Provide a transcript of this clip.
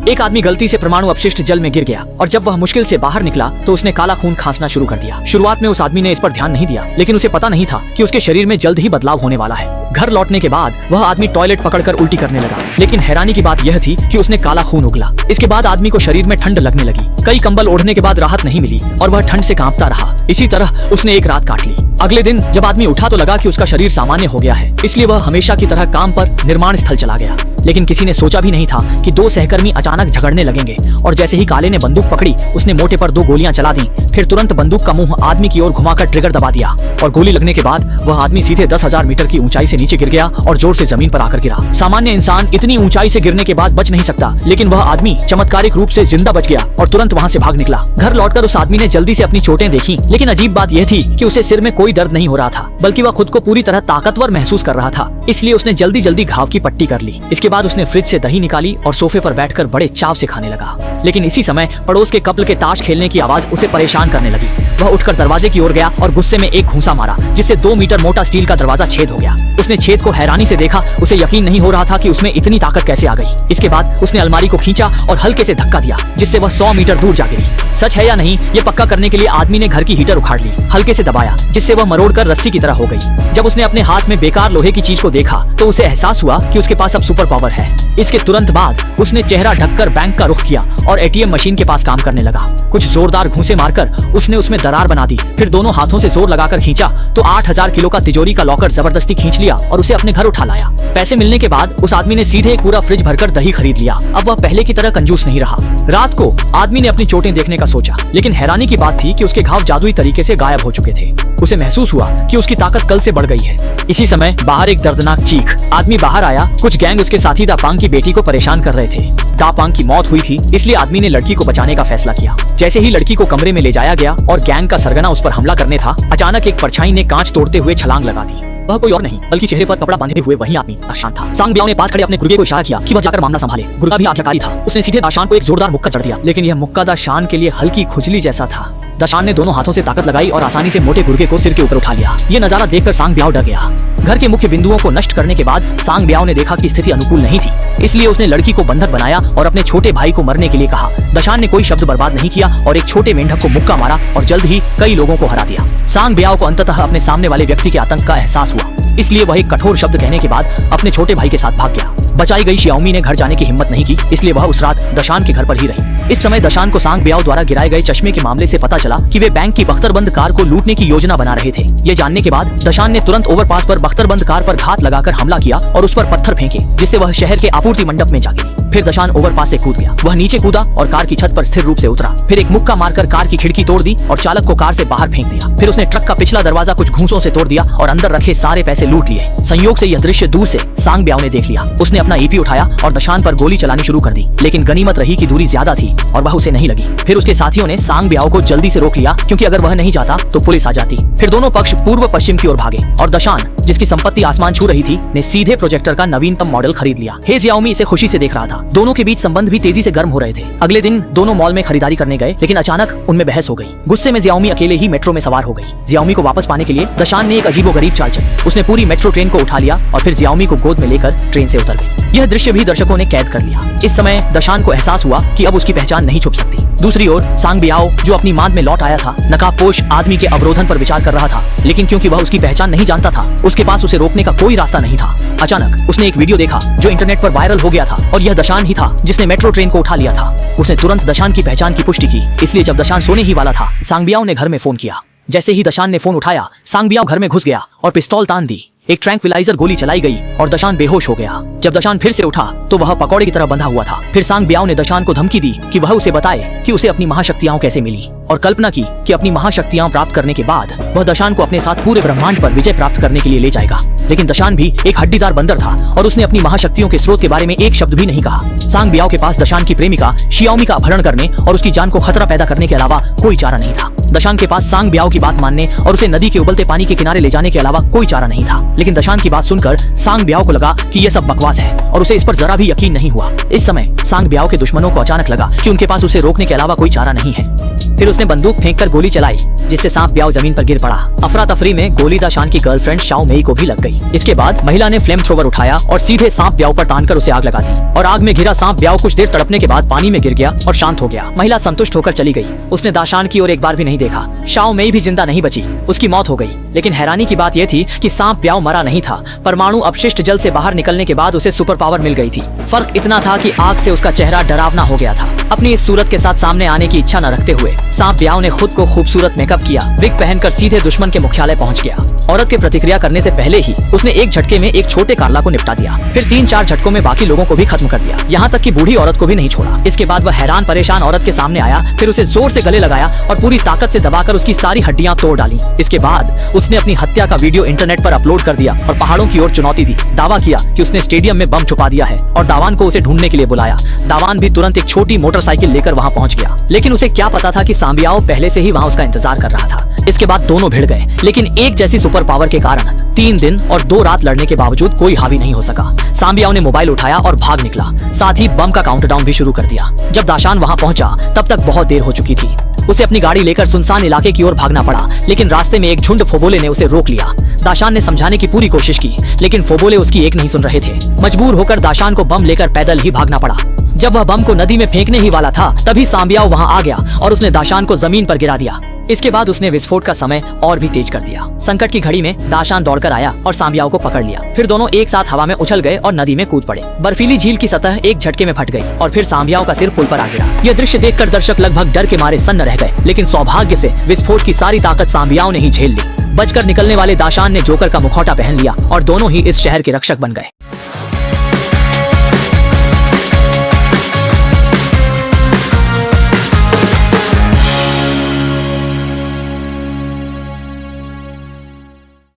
एक आदमी गलती से परमाणु अपशिष्ट जल में गिर गया और जब वह मुश्किल से बाहर निकला तो उसने काला खून खांसना शुरू कर दिया। शुरुआत में उस आदमी ने इस पर ध्यान नहीं दिया, लेकिन उसे पता नहीं था कि उसके शरीर में जल्द ही बदलाव होने वाला है। घर लौटने के बाद वह आदमी टॉयलेट पकड़कर उल्टी करने लगा, लेकिन हैरानी की बात यह थी कि उसने काला खून उगला। इसके बाद आदमी को शरीर में ठंड लगने लगी। कई कंबल ओढ़ने के बाद राहत नहीं मिली और वह ठंड से कांपता रहा। इसी तरह उसने एक रात काट ली। अगले दिन जब आदमी उठा तो लगा कि उसका शरीर सामान्य हो गया है, इसलिए वह हमेशा की तरह काम पर निर्माण स्थल चला गया। लेकिन किसी ने सोचा भी नहीं था कि दो सहकर्मी अचानक झगड़ने लगेंगे और जैसे ही काले ने बंदूक पकड़ी उसने मोटे पर 2 गोलियां चला दी। फिर तुरंत बंदूक का मुंह आदमी की ओर घुमाकर ट्रिगर दबा दिया और गोली लगने के बाद वह आदमी सीधे 10,000 मीटर की ऊंचाई से नीचे गिर गया और जोर से जमीन पर आकर गिरा। सामान्य इंसान इतनी ऊंचाई से गिरने के बाद बच नहीं सकता, लेकिन वह आदमी चमत्कारिक रूप से जिंदा बच गया और तुरंत वहां से भाग निकला। घर लौटकर उस आदमी ने जल्दी से अपनी चोटें देखी, लेकिन अजीब बात यह थी कि उसे सिर में कोई दर्द नहीं हो रहा था, बल्कि वह खुद को पूरी तरह ताकतवर महसूस कर रहा था। इसलिए उसने जल्दी जल्दी घाव की पट्टी कर ली। इसके बाद उसने फ्रिज से दही निकाली और सोफे पर बैठकर बड़े चाव से खाने लगा। लेकिन इसी समय पड़ोस के कपल के ताश खेलने की आवाज उसे परेशान करने लगी। वह उठकर दरवाजे की ओर गया और गुस्से में एक घूंसा मारा, जिससे 2 मीटर मोटा स्टील का दरवाजा छेद हो गया। उसने छेद को हैरानी से देखा। उसे यकीन नहीं हो रहा था कि उसमें इतनी ताकत कैसे आ गई। इसके बाद उसने अलमारी को खींचा और हल्के से धक्का दिया, जिससे वह 100 मीटर दूर जा गिरी। सच है या नहीं, ये पक्का करने के लिए आदमी ने घर की हीटर उखाड़ ली, हल्के से दबाया, जिससे वह मरोड़कर रस्सी की तरह हो गई। जब उसने अपने हाथ में बेकार लोहे की चीज को देखा तो उसे एहसास हुआ कि उसके पास अब सुपर पावर है। इसके तुरंत बाद उसने चेहरा ढककर बैंक का रुख किया और एटीएम मशीन के पास काम करने लगा। कुछ जोरदार घूंसे मारकर उसने उसमें दरार बना दी। फिर दोनों हाथों से जोर लगाकर खींचा तो 8,000 किलो का तिजोरी का लॉकर जबरदस्ती खींच लिया और उसे अपने घर उठा लाया। पैसे मिलने के बाद उस आदमी ने सीधे एक पूरा फ्रिज भरकर दही खरीद लिया। अब वह पहले की तरह कंजूस नहीं रहा। रात को आदमी ने अपनी चोटें देखने का सोचा, लेकिन हैरानी की बात थी कि उसके घाव जादुई तरीके से गायब हो चुके थे। उसे महसूस हुआ कि उसकी ताकत कल से बढ़ गई है। इसी समय बाहर एक दर्दनाक चीख। आदमी बाहर आया। कुछ गैंग उसके साथी दापांग की बेटी को परेशान कर रहे थे। दापांग की मौत हुई थी, इसलिए आदमी ने लड़की को बचाने का फैसला किया। जैसे ही लड़की को कमरे में ले जाया गया और गैंग का सरगना उस पर हमला करने था, अचानक एक परछाई ने कांच तोड़ते हुए छलांग लगा दी। वह कोई और नहीं बल्कि चेहरे पर कपड़ा बांधे हुए वही आदमी दाशान था। सांग बियाओ ने पास खड़े अपने गुर्गे को इशारा किया कि वह जाकर मामला संभाले। गुर्गा भी आज्ञाकारी था। उसने सीधे दाशान को एक जोरदार मुक्का जड़ दिया, लेकिन यह मुक्का दाशान के लिए हल्की खुजली जैसा था। दाशान ने दोनों हाथों से ताकत लगाई और आसानी से मोटे गुर्गे को सिर के ऊपर उठा लिया। ये नजारा देखकर सांग बियाओ डर गया। घर के मुख्य बिंदुओं को नष्ट करने के बाद सांग बियाओ ने देखा कि स्थिति अनुकूल नहीं थी, इसलिए उसने लड़की को बंधक बनाया और अपने छोटे भाई को मरने के लिए कहा। दाशान ने कोई शब्द बर्बाद नहीं किया और एक छोटे मेंढक को मुक्का मारा और जल्द ही कई लोगों को हरा दिया। सांग बियाओ को अंततः अपने सामने वाले व्यक्ति के आतंक का एहसास हुआ, इसलिए वह एक कठोर शब्द कहने के बाद अपने छोटे भाई के साथ भाग गया। बचाई गई शियाओमी ने घर जाने की हिम्मत नहीं की, इसलिए वह उस रात दाशान के घर पर ही रही। इस समय दाशान को सांग बियाओ द्वारा गिराए गए चश्मे के मामले से पता चला कि वे बैंक की बख्तरबंद कार को लूटने की योजना बना रहे थे। ये जानने के बाद दाशान ने तुरंत ओवरपास पर बख्तरबंद कार पर घात लगाकर हमला किया और उस पर पत्थर फेंके, जिससे वह शहर के आपूर्ति मंडप में जा गिरी। फिर दाशान ओवरपास से कूद गया। वह नीचे कूदा और कार की छत पर स्थिर रूप से उतरा। फिर एक मुक्का मारकर कार की खिड़की तोड़ दी और चालक को कार से बाहर फेंक दिया। फिर उसने ट्रक का पिछला दरवाजा कुछ घूंसों से तोड़ दिया और अंदर रखे सारे पैसे लूट लिए। संयोग से यह दृश्य दूर से सांग बियाओ ने देख लिया। उसने अपना ईपी उठाया और दाशान पर गोली चलानी शुरू कर दी, लेकिन गनीमत रही कि दूरी ज्यादा थी और वह उसे नहीं लगी। फिर उसके साथियों ने सांग बियाओ को जल्दी से रोक लिया, क्योंकि अगर वह नहीं जाता तो पुलिस आ जाती। फिर दोनों पक्ष पूर्व पश्चिम की ओर भागे और दाशान, जिसकी संपत्ति आसमान छू रही थी, ने सीधे प्रोजेक्टर का नवीनतम मॉडल खरीद लिया। हे जियाओमी इसे खुशी से देख रहा था। दोनों के बीच संबंध भी तेजी से गर्म हो रहे थे। अगले दिन दोनों मॉल में खरीदारी करने गए, लेकिन अचानक उनमें बहस हो गई। गुस्से में जियाओमी अकेले ही मेट्रो में सवार हो गई। जियाओमी को वापस पाने के लिए दाशान ने एक अजीबोगरीब चाल चली। उसने पूरी मेट्रो ट्रेन को उठा लिया और फिर जियाओमी को गोद में लेकर ट्रेन से उतर गई। यह दृश्य भी दर्शकों ने कैद कर लिया। इस समय दाशान को एहसास हुआ कि अब उसकी पहचान नहीं छुप सकती। दूसरी ओर सांग बियाओ, जो अपनी मांद में लौट आया था, नकाबपोश आदमी के अवरोधन पर विचार कर रहा था, लेकिन क्योंकि वह उसकी पहचान नहीं जानता था, उसके पास उसे रोकने का कोई रास्ता नहीं था। अचानक उसने एक वीडियो देखा जो इंटरनेट पर वायरल हो गया था और यह दाशान ही था जिसने मेट्रो ट्रेन को उठा लिया था। उसने तुरंत दाशान की पहचान की पुष्टि की, इसलिए जब दाशान सोने ही वाला था, सांग बियाओ ने घर में फोन किया। जैसे ही दाशान ने फोन उठाया, सांग बियाओ घर में घुस गया और पिस्तौल तान दी। एक ट्रैंक्विलाइजर गोली चलाई गई और दाशान बेहोश हो गया। जब दाशान फिर से उठा तो वह पकौड़े की तरह बंधा हुआ था। फिर सांग बियाओ ने दाशान को धमकी दी कि वह उसे बताए कि उसे अपनी महाशक्तियां कैसे मिली, और कल्पना की कि अपनी महाशक्तियां प्राप्त करने के बाद वह दाशान को अपने साथ पूरे ब्रह्मांड पर विजय प्राप्त करने के लिए ले जाएगा। लेकिन दाशान भी एक हड्डीदार बंदर था और उसने अपनी महाशक्तियों के स्रोत के बारे में एक शब्द भी नहीं कहा। सांग बियाओ के पास दाशान की प्रेमिका शियाओमी का अपहरण करने और उसकी जान को खतरा पैदा करने के अलावा कोई चारा नहीं था। दाशान के पास सांग बियाओ की बात मानने और उसे नदी के उबलते पानी के किनारे ले जाने के अलावा कोई चारा नहीं था। लेकिन दाशान की बात सुनकर सांग बियाओ को लगा कि यह सब बकवास है और उसे इस पर जरा भी यकीन नहीं हुआ। इस समय सांग बियाओ के दुश्मनों को अचानक लगा कि उनके पास उसे रोकने के अलावा कोई चारा नहीं है। फिर उसने बंदूक फेंककर गोली चलाई, जिससे सांप ब्याओ जमीन पर गिर पड़ा। अफरा तफरी में गोली दाशान की गर्लफ्रेंड शाओ मेई को भी लग गई। इसके बाद महिला ने फ्लेम थ्रोवर उठाया और सीधे सांप ब्याओ पर तानकर उसे आग लगा दी और आग में घिरा सांप ब्याओ कुछ देर तड़पने के बाद पानी में गिर गया और शांत हो गया। महिला संतुष्ट होकर चली गई। उसने दाशान की ओर एक बार भी नहीं देखा। शाओ मेई भी जिंदा नहीं बची, उसकी मौत हो गई। लेकिन हैरानी की बात यह थी कि सांप ब्याओ मरा नहीं था। परमाणु अपशिष्ट जल से बाहर निकलने के बाद उसे सुपर पावर मिल गई थी। फर्क इतना था कि आग से उसका चेहरा डरावना हो गया था। अपनी इस सूरत के साथ सामने आने की इच्छा न रखते हुए सांप ब्याओ ने खुद को खूबसूरत मेकअप किया, विग पहनकर सीधे दुश्मन के मुख्यालय पहुंच गया। औरत के प्रतिक्रिया करने से पहले ही उसने एक झटके में एक छोटे कारला को निपटा दिया। फिर 3-4 झटकों में बाकी लोगों को भी खत्म कर दिया, यहाँ तक कि बूढ़ी औरत को भी नहीं छोड़ा। इसके बाद वह हैरान परेशान औरत के सामने आया, फिर उसे जोर से गले लगाया और पूरी ताकत से दबाकर उसकी सारी हड्डियां तोड़ डाली। इसके बाद उसने अपनी हत्या का वीडियो इंटरनेट पर अपलोड कर दिया और पहाड़ों की ओर चुनौती दी। दावा किया कि उसने स्टेडियम में बम छुपा दिया है और दावान को उसे ढूंढने के लिए बुलाया। दावान भी तुरंत एक छोटी मोटरसाइकिल लेकर वहां पहुंच गया, लेकिन उसे क्या पता था कि सांबियाओ पहले से ही वहां उसका इंतजार कर रहा था। इसके बाद दोनों भिड़ गए, लेकिन एक जैसी सुपर पावर के कारण 3 दिन और 2 रात लड़ने के बावजूद कोई हावी नहीं हो सका। सांबियाओ ने मोबाइल उठाया और भाग निकला, साथ ही बम का काउंटडाउन भी शुरू कर दिया। जब दाशान वहां पहुंचा तब तक बहुत देर हो चुकी थी। उसे अपनी गाड़ी लेकर सुनसान इलाके की ओर भागना पड़ा, लेकिन रास्ते में एक झुंड फोबोले ने उसे रोक लिया। दाशान ने समझाने की पूरी कोशिश की, लेकिन फोबोले उसकी एक नहीं सुन रहे थे। मजबूर होकर दाशान को बम लेकर पैदल ही भागना पड़ा। जब वह बम को नदी में फेंकने ही वाला था, तभी सांबियाओ वहां आ गया और उसने दाशान को जमीन पर गिरा दिया। इसके बाद उसने विस्फोट का समय और भी तेज कर दिया। संकट की घड़ी में दाशान दौड़कर आया और सांबियाओ को पकड़ लिया। फिर दोनों एक साथ हवा में उछल गए और नदी में कूद पड़े। बर्फीली झील की सतह एक झटके में फट गई और फिर सांबियाओ का सिर पुल पर आ गिरा। यह दृश्य देखकर दर्शक लगभग डर के मारे सन्न रह गए, लेकिन सौभाग्य से विस्फोट की सारी ताकत सांबियाओ ने ही झेल ली। बचकर निकलने वाले दाशान ने जोकर का मुखौटा पहन लिया और दोनों ही इस शहर के रक्षक बन गए।